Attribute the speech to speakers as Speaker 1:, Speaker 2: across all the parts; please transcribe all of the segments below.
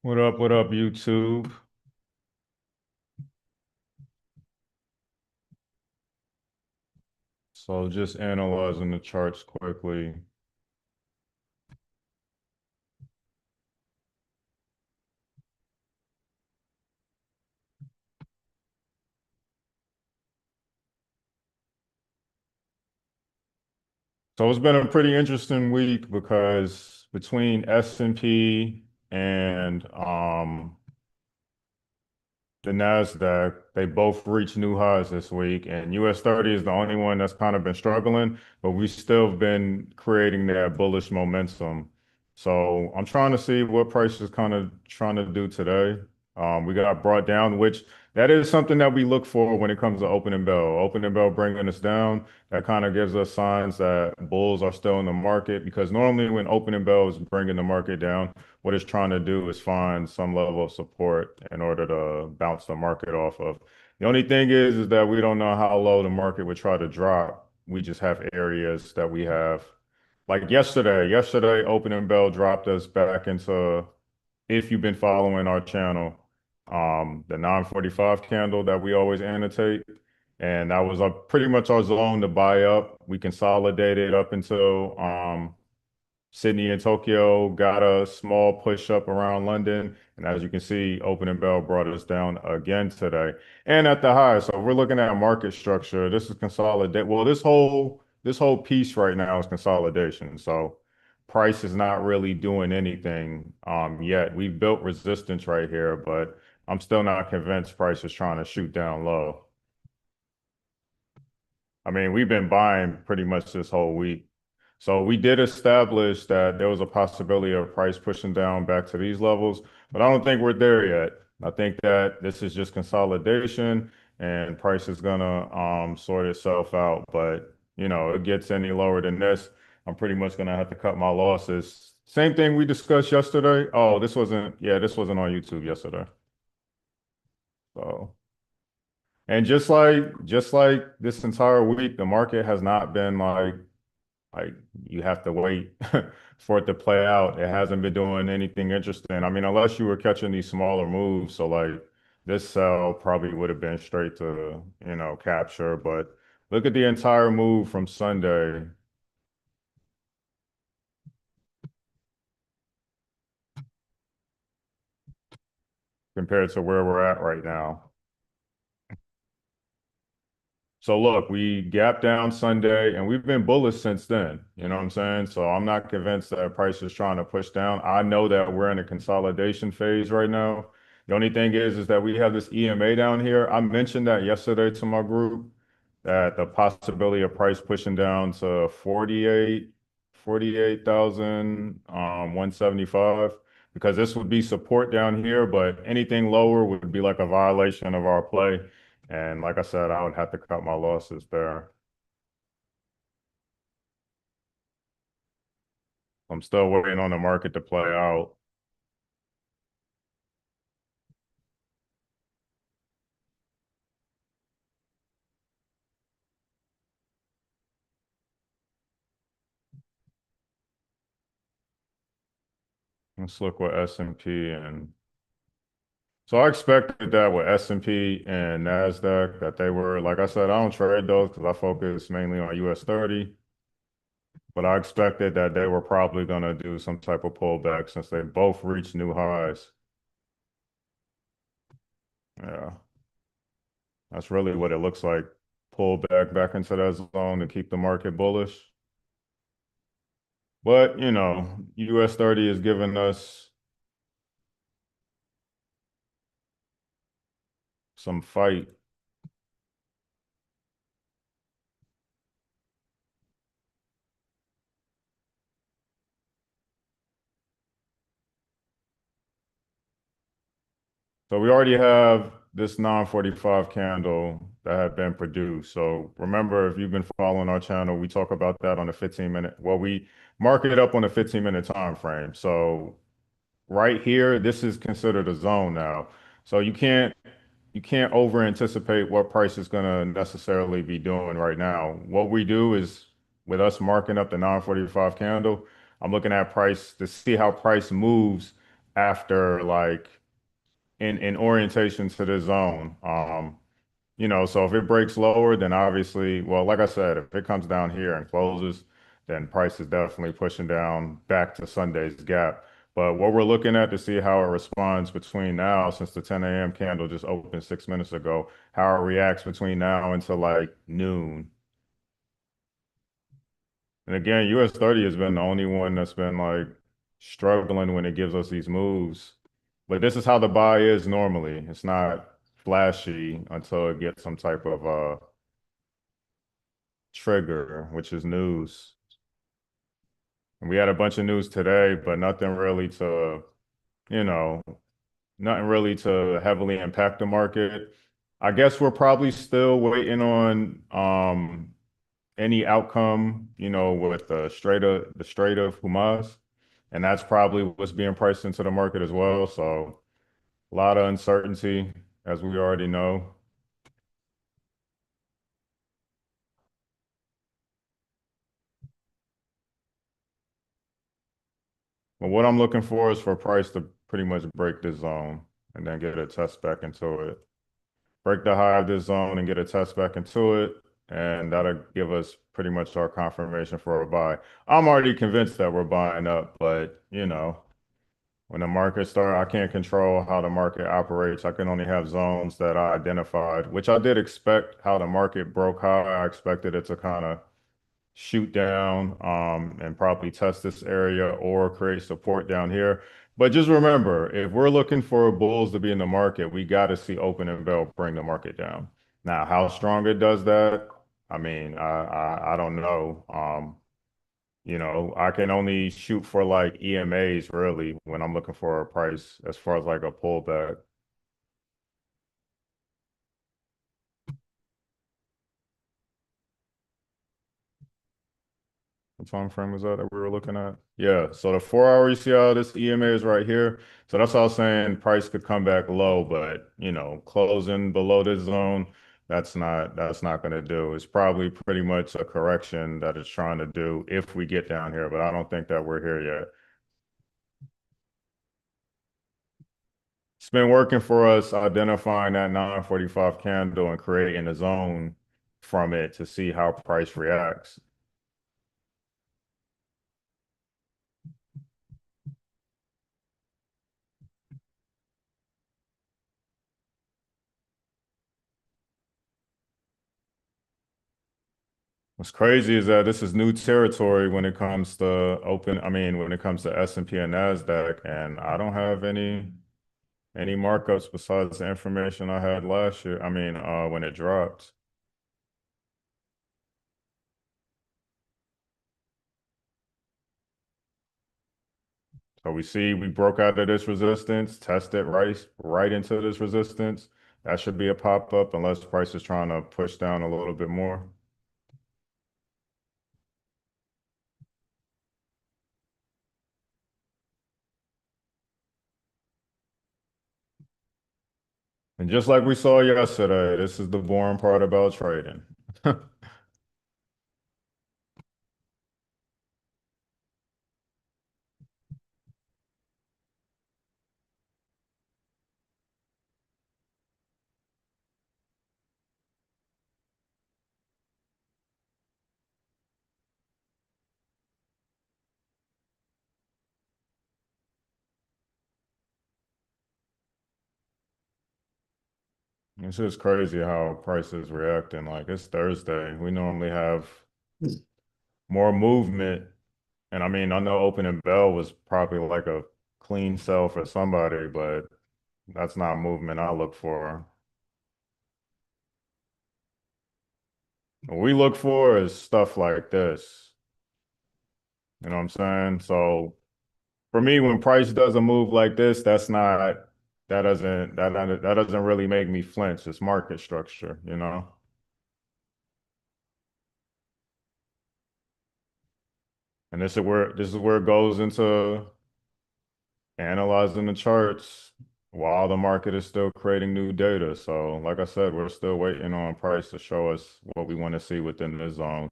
Speaker 1: What up, YouTube? So just analyzing the charts quickly. So it's been a pretty interesting week because between S&P and the Nasdaq, they both reached new highs this week, and US 30 is the only one that's kind of been struggling, but we still been creating that bullish momentum. So I'm trying to see what price is kind of trying to do today. We got brought down, which that is something that we look for when it comes to opening bell. Opening bell bringing us down, that kind of gives us signs that bulls are still in the market because normally when opening bell is bringing the market down, what it's trying to do is find some level of support in order to bounce the market off of. The only thing is that we don't know how low the market would try to drop. We just have areas that we have. Like yesterday, opening bell dropped us back into, if you've been following our channel, the 945 candle that we always annotate. And that was pretty much our zone to buy up. We consolidated up until Sydney and Tokyo got a small push up around London. And as you can see, opening bell brought us down again today and at the high. So if we're looking at market structure, this is consolidate. Well, this whole piece right now is consolidation. So price is not really doing anything yet. We've built resistance right here, but I'm still not convinced price is trying to shoot down low. I mean, we've been buying pretty much this whole week. So we did establish that there was a possibility of price pushing down back to these levels, but I don't think we're there yet. I think that this is just consolidation and price is gonna sort itself out. But it gets any lower than this, I'm pretty much gonna have to cut my losses. Same thing we discussed yesterday. Oh, this wasn't on YouTube yesterday. So and just like this entire week, the market has not been like you have to wait for it to play out. It hasn't been doing anything interesting. I mean, unless you were catching these smaller moves. So like this sell probably would have been straight to, capture. But look at the entire move from Sunday compared to where we're at right now. So look, we gapped down Sunday and we've been bullish since then. You know what I'm saying? So I'm not convinced that price is trying to push down. I know that we're in a consolidation phase right now. The only thing is that we have this EMA down here. I mentioned that yesterday to my group that the possibility of price pushing down to 48,000 175 because this would be support down here, but anything lower would be like a violation of our play. And like I said, I would have to cut my losses there. I'm still waiting on the market to play out. Let's look what S&P and so I expected that with S&P and Nasdaq that they were, like I said, I don't trade those because I focus mainly on US 30, but I expected that they were probably going to do some type of pullback since they both reached new highs. Yeah, that's really what it looks like. Pull back into that zone to keep the market bullish. But, US 30 is giving us some fight. So we already have this 945 candle that had been produced. So remember, if you've been following our channel, we talk about that on the 15-minute. Well, we mark it up on a 15-minute time frame. So right here, this is considered a zone now. So you can't over anticipate what price is going to necessarily be doing right now. What we do is with us marking up the 945 candle, I'm looking at price to see how price moves after like in orientation to this zone. So if it breaks lower, then obviously, well, like I said, if it comes down here and closes, then price is definitely pushing down back to Sunday's gap. But what we're looking at to see how it responds between now, since the 10 a.m. candle just opened 6 minutes ago, how it reacts between now until like noon. And again, US 30 has been the only one that's been like struggling when it gives us these moves. But this is how the buy is normally. It's not flashy until it gets some type of trigger, which is news. And we had a bunch of news today, but you know, nothing really to heavily impact the market. I guess we're probably still waiting on any outcome, with the Strait of Hamas, and that's probably what's being priced into the market as well. So a lot of uncertainty, as we already know. But what I'm looking for is for price to pretty much break this zone and then get a test back into it. Break the high of this zone and get a test back into it, and that'll give us pretty much our confirmation for a buy. I'm already convinced that we're buying up, but when the market start, I can't control how the market operates. I can only have zones that I identified, which I did expect how the market broke high. I expected it to kind of shoot down and probably test this area or create support down here. But just remember, if we're looking for bulls to be in the market, we got to see open and bell bring the market down. Now, how strong it does that, I mean, I don't know. I can only shoot for like EMAs really when I'm looking for a price as far as like a pullback. What time frame was that we were looking at? Yeah, so the 4 hour, you see how this EMA is right here. So that's all saying price could come back low, but closing below this zone, that's not going to do. It's probably pretty much a correction that it's trying to do if we get down here, but I don't think that we're here yet. It's been working for us identifying that 945 candle and creating a zone from it to see how price reacts. What's crazy is that this is new territory when it comes to when it comes to S&P and NASDAQ, and I don't have any markups besides the information I had last year. When it dropped. So we see we broke out of this resistance, tested right into this resistance. That should be a pop-up unless price is trying to push down a little bit more. And just like we saw yesterday, this is the boring part about trading. It's just crazy how prices reacting. Like it's Thursday. We normally have more movement. And I know opening bell was probably like a clean sell for somebody, but that's not movement I look for. What we look for is stuff like this. You know what I'm saying? So for me, when price doesn't move like this, that doesn't really make me flinch. It's market structure. And this is where it goes into analyzing the charts while the market is still creating new data. So, like I said, we're still waiting on price to show us what we want to see within this zone.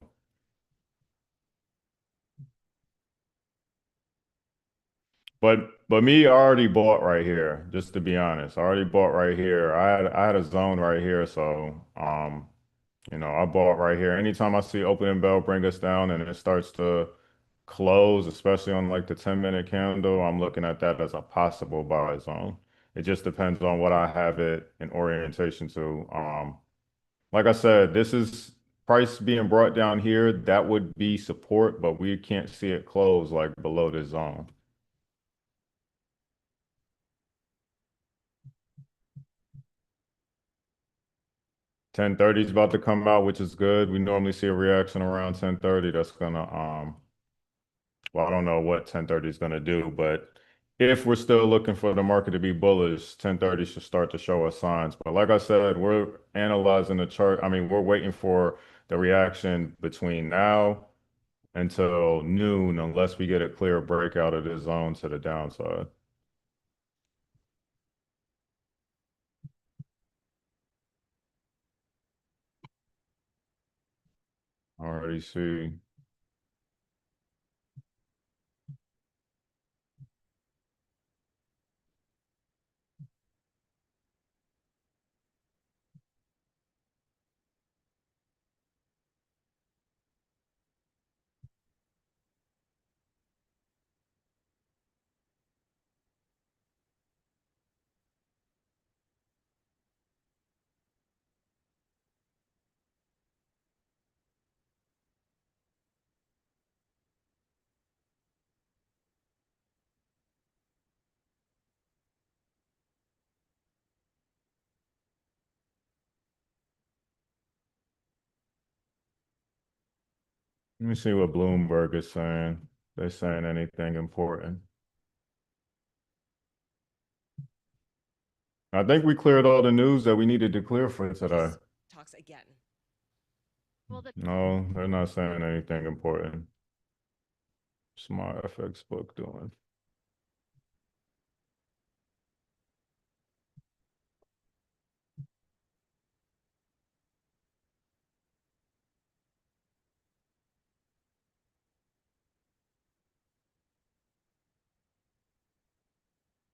Speaker 1: But But me, I already bought right here, just to be honest. I already bought right here. I had a zone right here, so I bought right here. Anytime I see opening bell bring us down and it starts to close, especially on like the 10-minute candle, I'm looking at that as a possible buy zone. It just depends on what I have it in orientation to. Like I said, this is price being brought down here. That would be support, but we can't see it close like below this zone. 10:30 is about to come out, which is good. We normally see a reaction around 10:30. That's gonna well, I don't know what 10:30 is gonna do, but if we're still looking for the market to be bullish, 10:30 should start to show us signs. But like I said, we're analyzing the chart. I mean, we're waiting for the reaction between now until noon, unless we get a clear breakout of this zone to the downside. Already see. Let me see what Bloomberg is saying. They're saying anything important. I think we cleared all the news that we needed to clear for today.
Speaker 2: Talks again.
Speaker 1: No, they're not saying anything important. What's my FX book doing?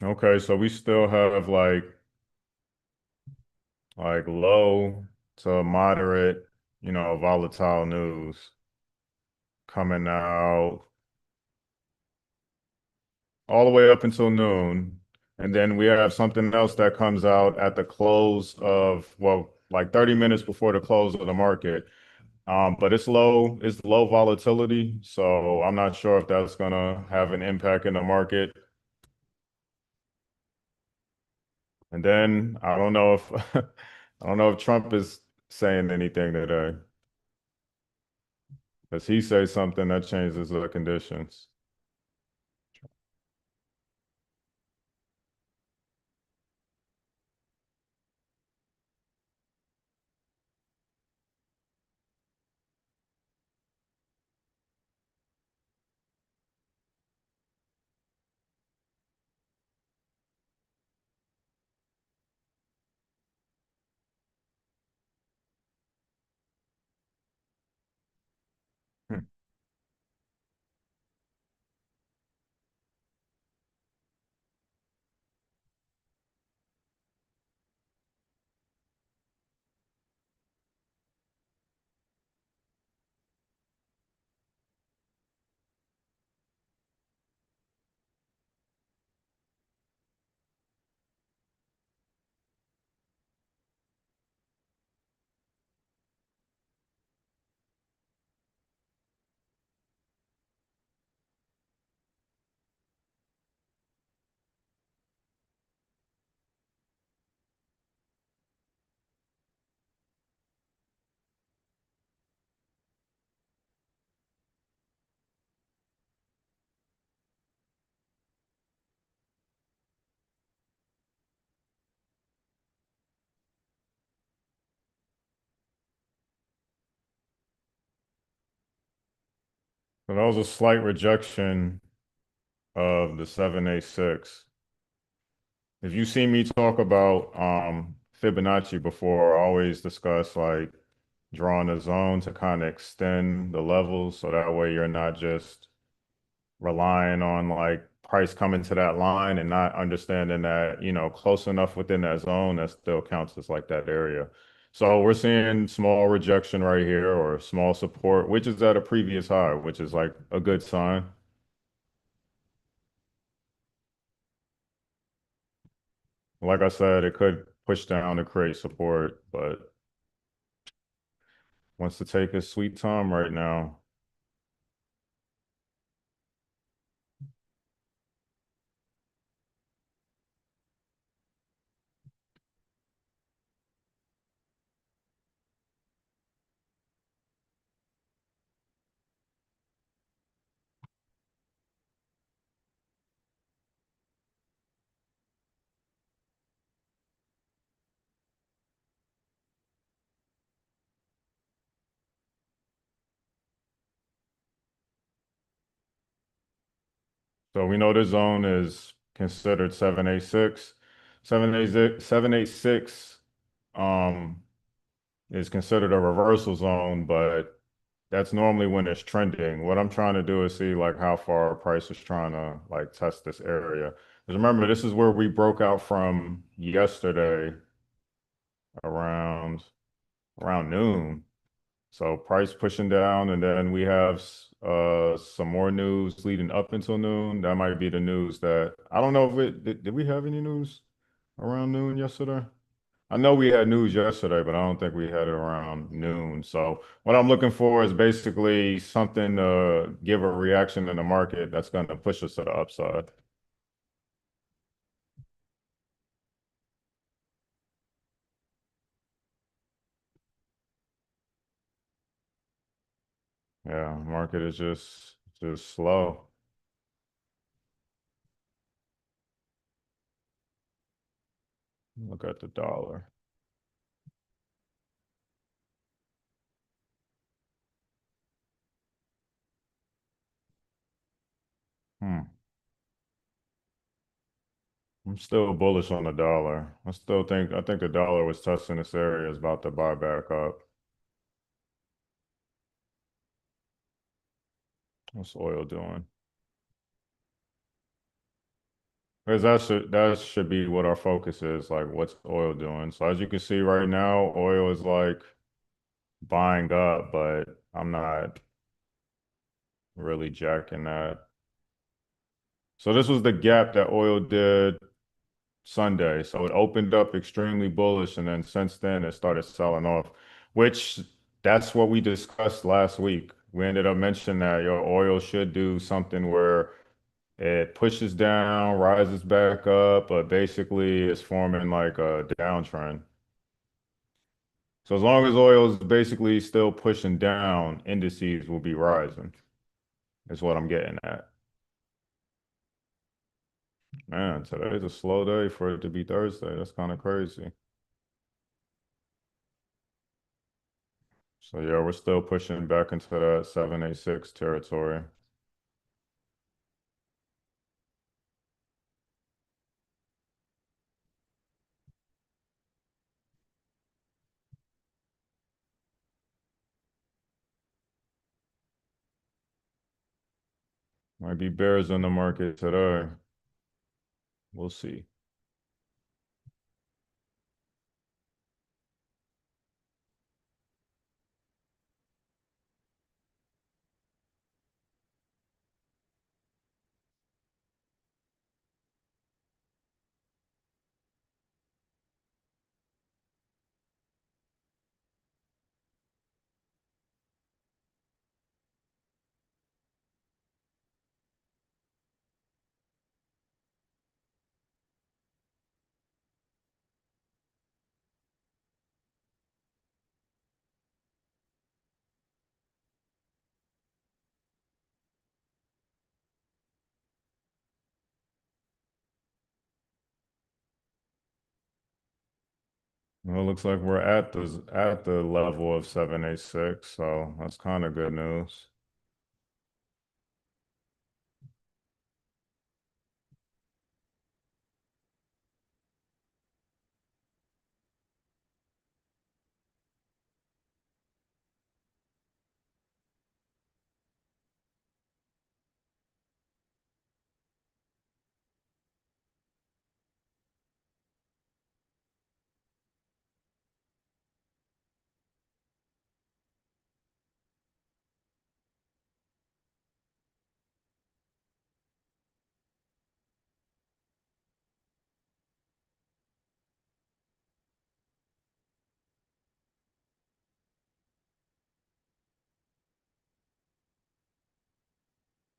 Speaker 1: Okay, so we still have like low to moderate, volatile news coming out all the way up until noon. And then we have something else that comes out at the close of, well, like 30 minutes before the close of the market. But it's low volatility, so I'm not sure if that's gonna have an impact in the market. And then I don't know if I don't know if Trump is saying anything today. Does he say something that changes the conditions? Hmm. So that was a slight rejection of the 786. If you see me talk about Fibonacci before, I always discuss like drawing a zone to kind of extend the levels so that way you're not just relying on like price coming to that line and not understanding that, close enough within that zone that still counts as like that area. So we're seeing small rejection right here or small support, which is at a previous high, which is like a good sign. Like I said, it could push down to create support, but wants to take his sweet time right now. So we know this zone is considered 786. 786 um is considered a reversal zone, but that's normally when it's trending. What I'm trying to do is see like how far price is trying to like test this area. Because remember, this is where we broke out from yesterday around around noon. So price pushing down, and then we have some more news leading up until noon. That might be the news that I don't know if did we have any news around noon yesterday? I know we had news yesterday, but I don't think we had it around noon. So what I'm looking for is basically something to give a reaction in the market that's going to push us to the upside. Yeah, market is just slow. Look at the dollar. Hmm. I'm still bullish on the dollar. I think the dollar was testing this area is about to buy back up. What's oil doing? Because that should be what our focus is, like what's oil doing. So as you can see right now, oil is like buying up, but I'm not really jacking that. So this was the gap that oil did Sunday. So it opened up extremely bullish, and then since then it started selling off, which that's what we discussed last week. We ended up mentioning that your oil should do something where it pushes down, rises back up, but basically it's forming like a downtrend. So as long as oil is basically still pushing down, indices will be rising, is what I'm getting at. Man, today's a slow day for it to be Thursday. That's kind of crazy. So yeah, we're still pushing back into that 786 territory. Might be bears in the market today. We'll see. Well, it looks like we're at the level of 786, so that's kind of good news.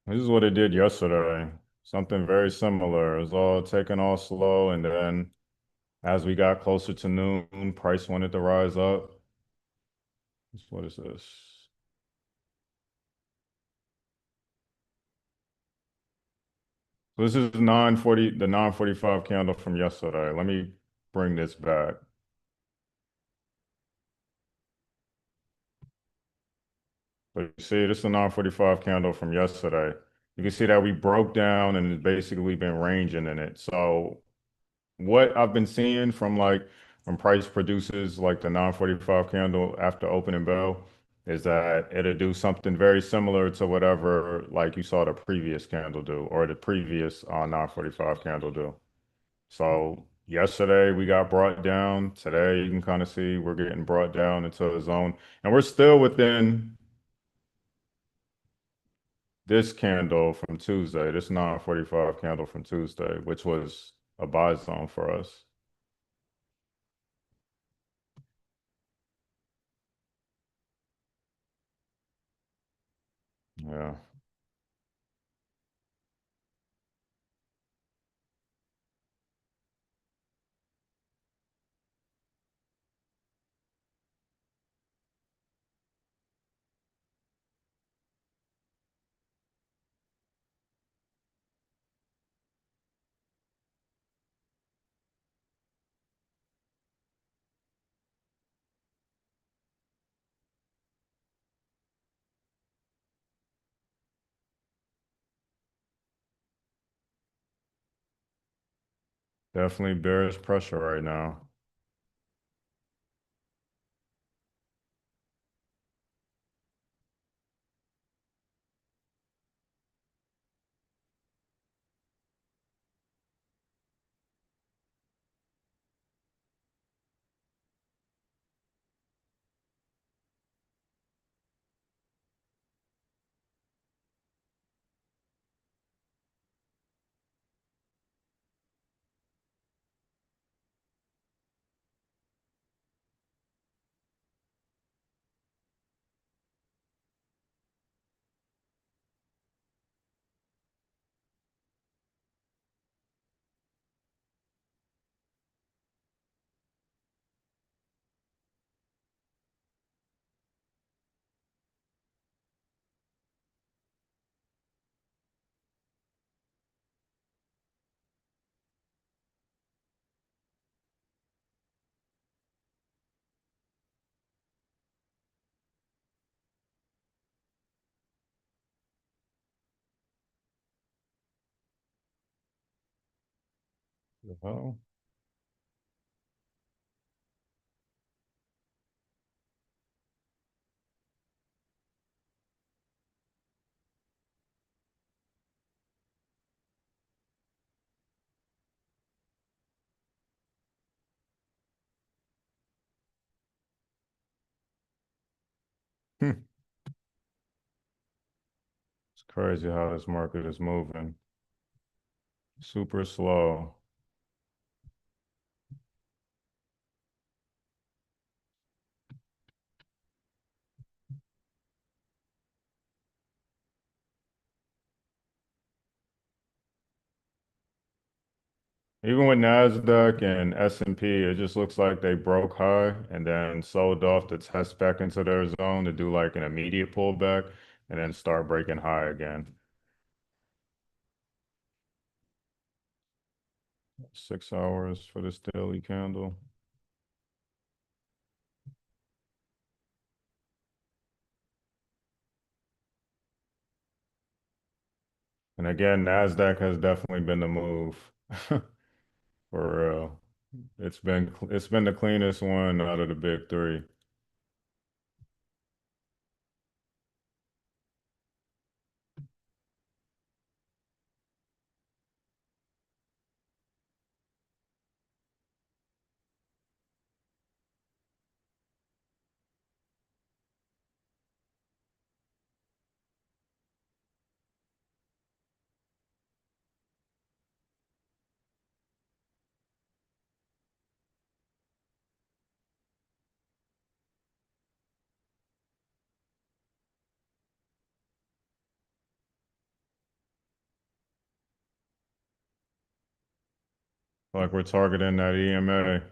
Speaker 1: This is what it did yesterday. Something very similar. It was all taking all slow, and then as we got closer to noon, price wanted to rise up. What is this? So this is 940, the 945 candle from yesterday. Let me bring this back. So you see, this is the 945 candle from yesterday. You can see that we broke down and it's basically been ranging in it. So what I've been seeing from like when price produces like the 945 candle after opening bell is that it'll do something very similar to whatever like you saw the previous candle do or the previous 945 candle do. So yesterday we got brought down. Today you can kind of see we're getting brought down into a zone and we're still within this candle from Tuesday, this 945 candle from Tuesday, which was a buy zone for us. Yeah, definitely bearish pressure right now. Well, it's crazy how this market is moving. Super slow. Even with Nasdaq and S&P, it just looks like they broke high and then sold off to test back into their zone to do like an immediate pullback and then start breaking high again. 6 hours for this daily candle. And again, Nasdaq has definitely been the move for real. It's been the cleanest one out of the big three. Like we're targeting that EMA.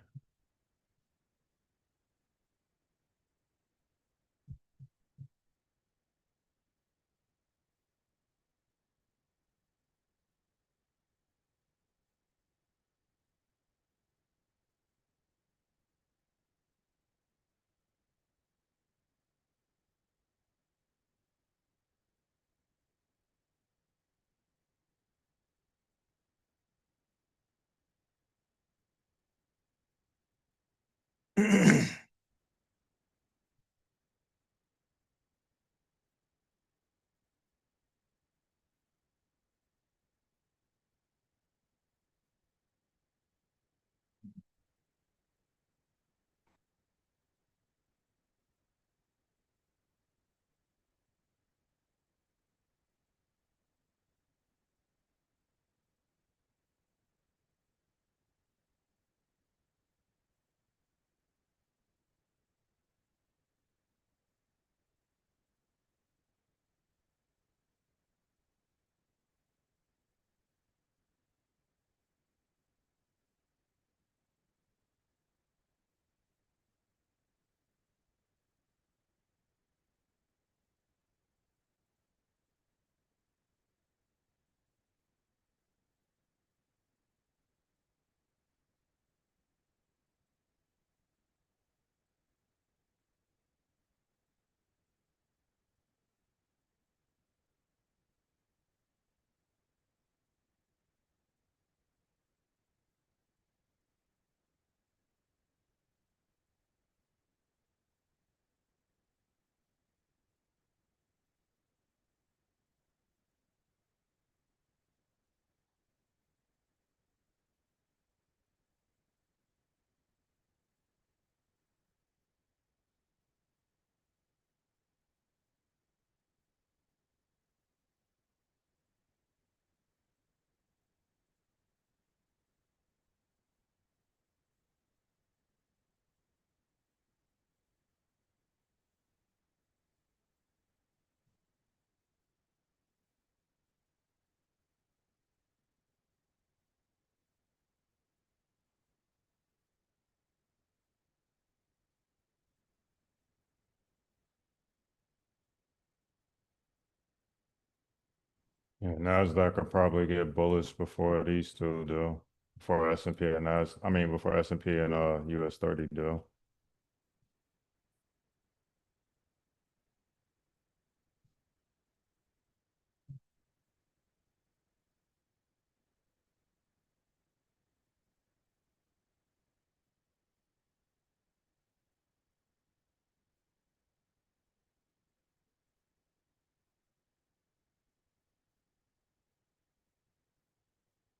Speaker 1: Yeah, Nasdaq could probably get bullish before these two do. Before S&P and Nas, I mean before S&P and US 30 do.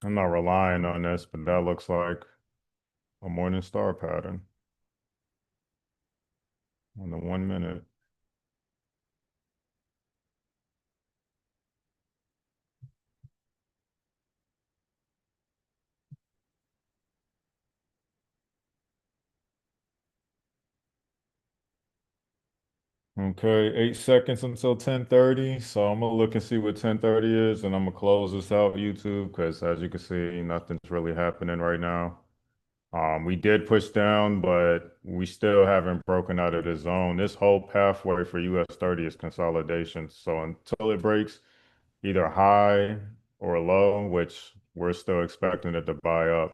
Speaker 1: I'm not relying on this, but that looks like a morning star pattern on the 1 minute. Okay, 8 seconds until 10:30. So I'm gonna look and see what 10:30 is, and I'm gonna close this out, YouTube, because as you can see, nothing's really happening right now. We did push down, but we still haven't broken out of the zone. This whole pathway for US 30 is consolidation. So until it breaks either high or low, which we're still expecting it to buy up,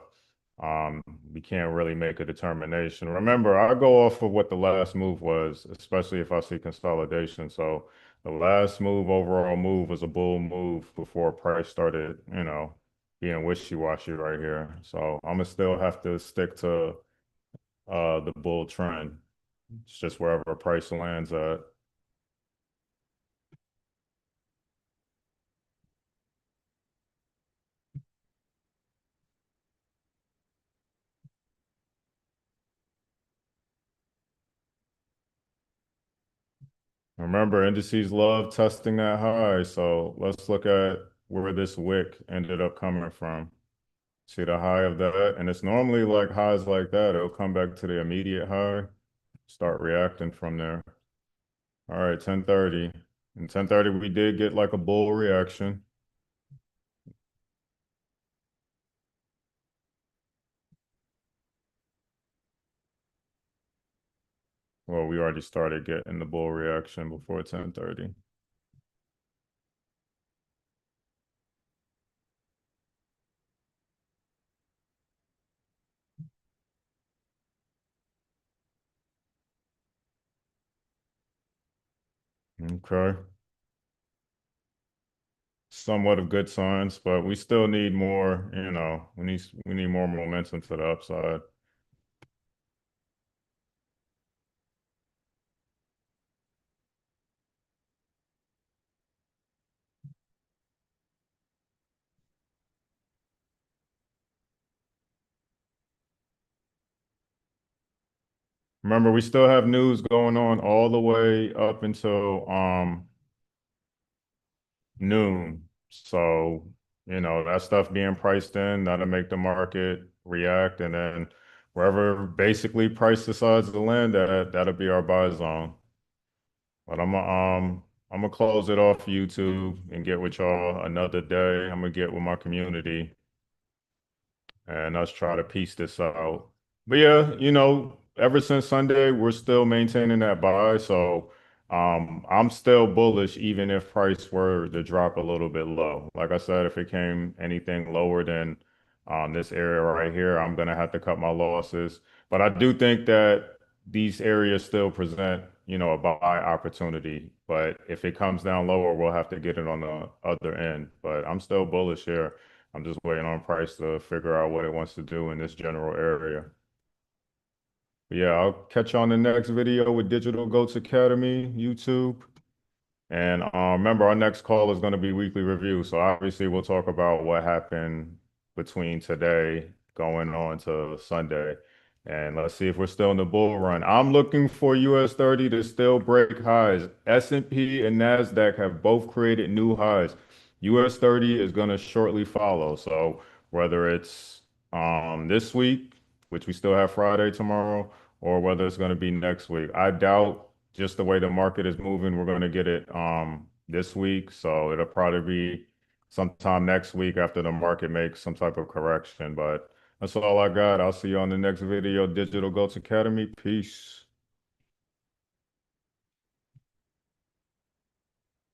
Speaker 1: um, we can't really make a determination. Remember, I go off of what the last move was, especially if I see consolidation. So the last move, overall move, was a bull move before price started, being wishy-washy right here. So I'm gonna still have to stick to the bull trend. It's just wherever price lands at. Remember, indices love testing that high. So let's look at where this wick ended up coming from. See the high of that? And it's normally like highs like that. It'll come back to the immediate high, start reacting from there. All right, 10:30. And 10:30, we did get like a bull reaction. Well, we already started getting the bull reaction before 10:30. Okay. Somewhat of good signs, but we still need more, we need more momentum to the upside. Remember, we still have news going on all the way up until noon. So, that stuff being priced in, that'll make the market react. And then wherever basically price decides to land at, that'll be our buy zone. But I'm gonna close it off YouTube and get with y'all another day. I'm gonna get with my community and us try to piece this out. But yeah, ever since Sunday, we're still maintaining that buy. So I'm still bullish even if price were to drop a little bit low. Like I said, if it came anything lower than this area right here, I'm gonna have to cut my losses. But I do think that these areas still present, a buy opportunity. But if it comes down lower, we'll have to get it on the other end. But I'm still bullish here. I'm just waiting on price to figure out what it wants to do in this general area. But yeah, I'll catch you on the next video with Digital Goats Academy, YouTube. And remember, our next call is going to be weekly review. So obviously, we'll talk about what happened between today going on to Sunday. And let's see if we're still in the bull run. I'm looking for US 30 to still break highs. S&P and NASDAQ have both created new highs. US 30 is going to shortly follow. So whether it's this week, which we still have Friday tomorrow, or whether it's going to be next week, I doubt just the way the market is moving, we're going to get it this week. So it'll probably be sometime next week after the market makes some type of correction. But that's all I got. I'll see you on the next video, Digital Goats Academy. Peace.